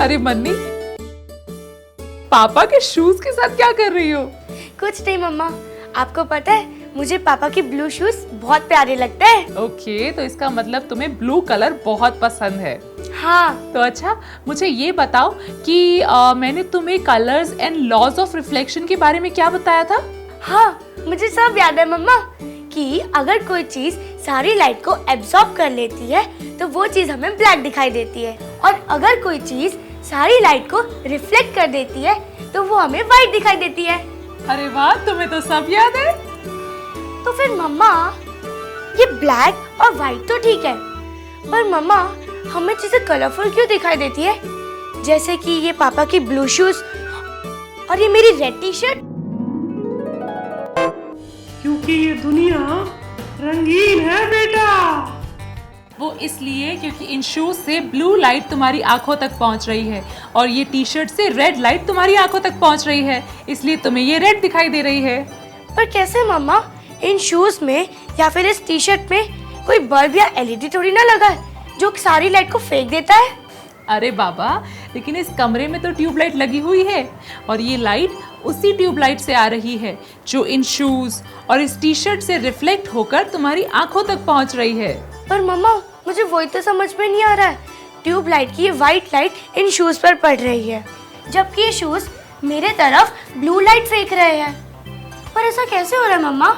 अरे मन्नी, पापा के शूज के साथ क्या कर रही हो? कुछ नहीं मम्मा, आपको पता है मुझे पापा के ब्लू शूज बहुत प्यारे लगते हैं। ओके, तो इसका मतलब तुम्हें ब्लू कलर बहुत पसंद है। हाँ। तो अच्छा, मुझे ये बताओ कि मैंने तुम्हें colours and laws of reflection के बारे में क्या बताया था? हाँ, मुझे सब याद है मम्मा कि अगर कोई चीज सारी लाइट को एब्जॉर्ब कर लेती है तो वो चीज हमें ब्लैक दिखाई देती है, और अगर कोई चीज सारी लाइट को रिफ्लेक्ट कर देती है तो वो हमें व्हाइट दिखाई देती है। अरे वाह, तुम्हें तो सब याद है। तो फिर मम्मा, ये ब्लैक और व्हाइट तो ठीक है, पर मम्मा हमें चीजें कलरफुल क्यों दिखाई देती है? जैसे कि ये पापा की ब्लू शूज और ये मेरी रेड टी शर्ट। क्योंकि ये दुनिया रंगीन है बेटा। वो इसलिए क्योंकि इन शूज से ब्लू लाइट तुम्हारी आंखों तक पहुंच रही है और ये टी शर्ट से रेड लाइट तुम्हारी आंखों तक पहुंच रही है, इसलिए तुम्हें ये रेड दिखाई दे रही है। पर कैसे मम्मा? इन शूज में या फिर इस टी शर्ट में कोई बल्ब या एलईडी थोड़ी ना लगा है जो सारी लाइट को फेंक देता है। अरे बाबा, लेकिन इस कमरे में तो ट्यूबलाइट लगी हुई है और ये लाइट उसी ट्यूबलाइट से आ रही है जो इन शूज और इस टी शर्ट से रिफ्लेक्ट होकर तुम्हारी आंखों तक पहुंच रही है। पर मम्मा, मुझे वही तो समझ में नहीं आ रहा है। ट्यूबलाइट की ये व्हाइट लाइट इन शूज पर पड़ रही है, जबकि ये शूज मेरे तरफ ब्लू लाइट फेंक रहे हैं। पर ऐसा कैसे हो रहा है मम्मा?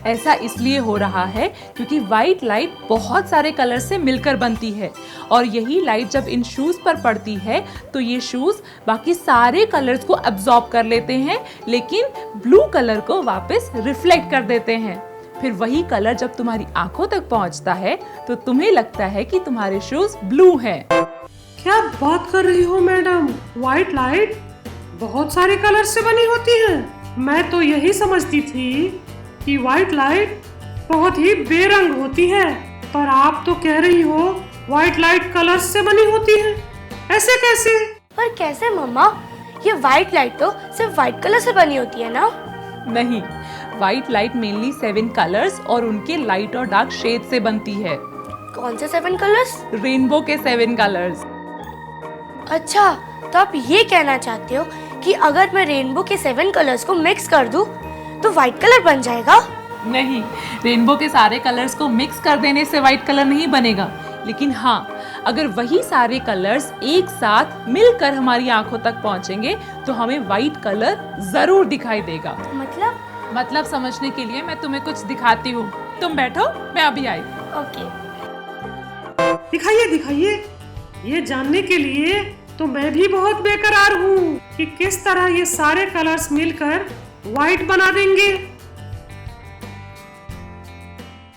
ऐसा इसलिए हो रहा है क्योंकि व्हाइट लाइट बहुत सारे कलर से मिलकर बनती है और यही लाइट जब इन शूज पर पड़ती है तो ये शूज बाकी सारे कलर्स को अब्सॉर्ब कर लेते हैं, लेकिन ब्लू कलर को वापस रिफ्लेक्ट कर देते हैं। फिर वही कलर जब तुम्हारी आंखों तक पहुंचता है तो तुम्हें लगता है कि तुम्हारे शूज ब्लू हैं। क्या बात कर रही हो मैडम? व्हाइट लाइट बहुत सारे कलर से बनी होती है। मैं तो यही समझती थी कि व्हाइट लाइट बहुत ही बेरंग होती है, पर आप तो कह रही हो व्हाइट लाइट कलर्स से बनी होती है। ऐसे कैसे? पर कैसे मम्मा? ये व्हाइट लाइट तो सिर्फ व्हाइट कलर से बनी होती है ना? नहीं, व्हाइट लाइट मेनली 7 कलर्स और उनके लाइट और डार्क शेड से बनती है। कौन से 7 कलर्स? रेनबो के 7 कलर्स। अच्छा, तो आप ये कहना चाहते हो कि अगर मैं रेनबो के 7 कलर्स को मिक्स कर दूं तो व्हाइट कलर बन जाएगा? नहीं, रेनबो के सारे कलर्स को मिक्स कर देने से व्हाइट कलर नहीं बनेगा, लेकिन हाँ, अगर वही सारे कलर्स एक साथ मिलकर हमारी आंखों तक पहुंचेंगे तो हमें व्हाइट कलर जरूर दिखाई देगा। मतलब समझने के लिए मैं तुम्हें कुछ दिखाती हूँ, तुम बैठो, मैं अभी आई। ओके। दिखाइए दिखाइए। ये जानने के लिए तो मैं भी बहुत बेकरार हूँ कि किस तरह ये सारे कलर्स मिलकर व्हाइट बना देंगे।